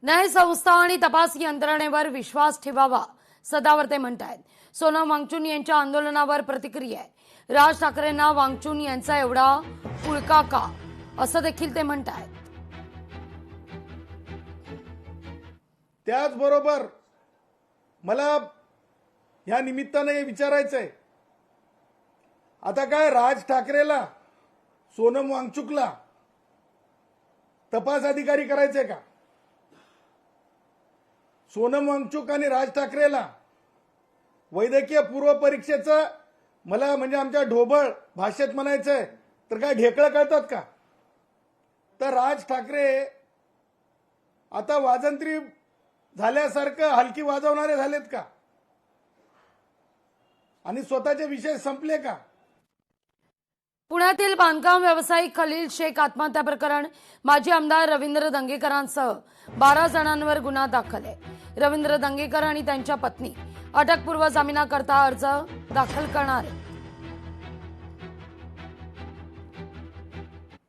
न्याय संस्था आणि तपास यंत्रणेवर विश्वास ठेवावा, सदावर्ते म्हणतायत. सोनम वांगचूक यांच्या आंदोलनावर प्रतिक्रिया आहे. राज ठाकरेंना वांगचूक यांचा एवढा पुळका का, असं देखील ते म्हणतायत. त्याचबरोबर मला या निमित्ताने विचारायचंय, आता काय राज ठाकरेला सोनम वांगचूकला तपास अधिकारी करायचंय का? सोनम वांगचूक आणि राज ठाकरेला वैद्यकीय पूर्व परीक्षेचं मला म्हणजे आमच्या ढोबळ भाषेत म्हणायचंय तर काय ढेकळं कळतात का? तर राज ठाकरे आता वाजंत्री झाल्यासारखं हलकी वाजवणारे झालेत का? आणि स्वतःचे विषय संपले का? पुण्यातील बांधकाम व्यावसायिक खलील शेख आत्महत्या प्रकरण, माजी आमदार रवींद्र दंगेकरांसह 12 जणांवर गुन्हा दाखल आहे. रवींद्र दंगेकर आणि त्यांच्या पत्नी अटकपूर्व जामिनाकरता अर्ज दाखल करणार आहेत.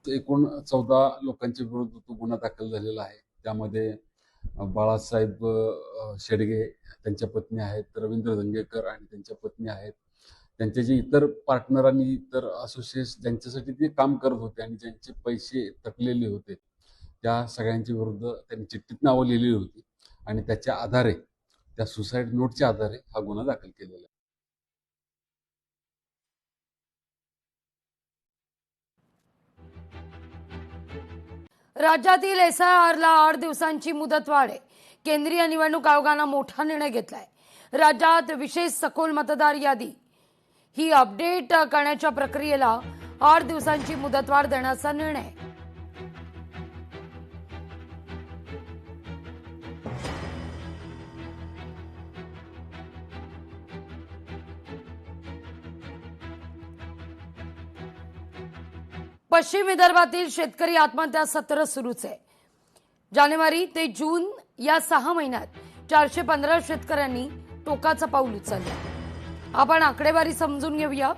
एकूण 14 लोकांच्या विरुद्ध तो गुन्हा दाखल झालेला आहे. त्यामध्ये बाळासाहेब शेडगे त्यांच्या पत्नी आहेत, रवींद्र दंगेकर आणि त्यांच्या पत्नी आहेत, त्यांचे जे इतर पार्टनर आणि इतर असोसिएट्स ज्यांच्यासाठी ते काम करत होते आणि ज्यांचे पैसे थकलेले होते त्या सगळ्यांच्या विरुद्ध त्यांनी चिठ्ठीत नावं लिहिलेली होती आणि त्याच्या आधारे, त्या सुसाईड नोटच्या आधारे हा गुन्हा दाखल केलेला आहे. राज्यातील SIRला 8 दिवसांची मुदतवाढ आहे. केंद्रीय निवडणूक आयोगानं मोठा निर्णय घेतलाय. राज्यात विशेष सखोल मतदार यादी ही अपडेट करण्याच्या प्रक्रियेला 8 दिवसांची मुदतवाढ देण्याचा निर्णय. पश्चिम विदर्भातील शेतकरी आत्महत्या सत्र सुरूच आहे. जानेवारी ते जून या 6 महिन्यात 415 शेतकऱ्यांनी टोकाचं पाऊल उचललं. आपण आकडेवारी समजून घेऊया.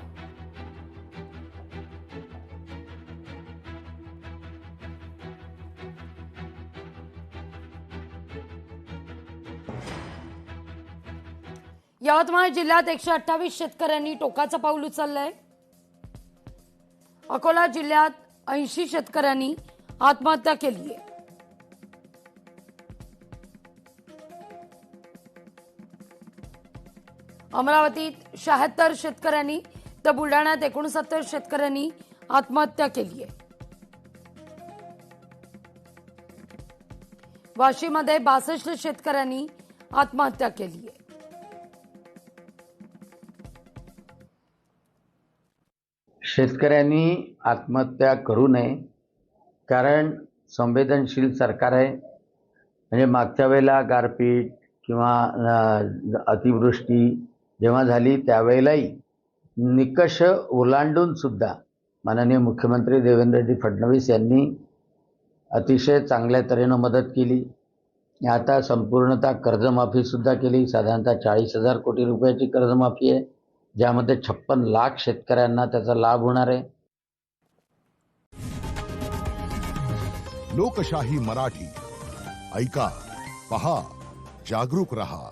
यवतमाळ जिल्ह्यात 128 शेतकऱ्यांनी टोकाचं पाऊल उचललंय. अकोला जिल्ह्यात 80 शेतकऱ्यांनी आत्महत्या केली आहे. अमरावतीत 76 शेतकऱ्यांनी तर बुलढाण्यात 69 शेतकऱ्यांनी आत्महत्या केली आहे. वाशीमध्ये 62 शेतकऱ्यांनी आत्महत्या केली आहे. शेतकऱ्यांनी आत्महत्या करू नये, कारण संवेदनशील सरकार आहे. म्हणजे मागच्या वेळेला गारपीट किंवा अतिवृष्टी जेव्हा झाली त्यावेळेलाही निकष ओलांडून सुद्धा माननीय मुख्यमंत्री देवेंद्रजी फडणवीस यांनी अतिशय चांगल्या तऱ्हेनं मदत केली. आता संपूर्णतः कर्जमाफी सुद्धा केली. साधारणतः 40,000 कोटी रुपयाची कर्जमाफी आहे, ज्यामध्ये 56 लाख शेतकऱ्यांना त्याचा लाभ होणार आहे. लोकशाही मराठी ऐका, पहा, जागरूक रहा.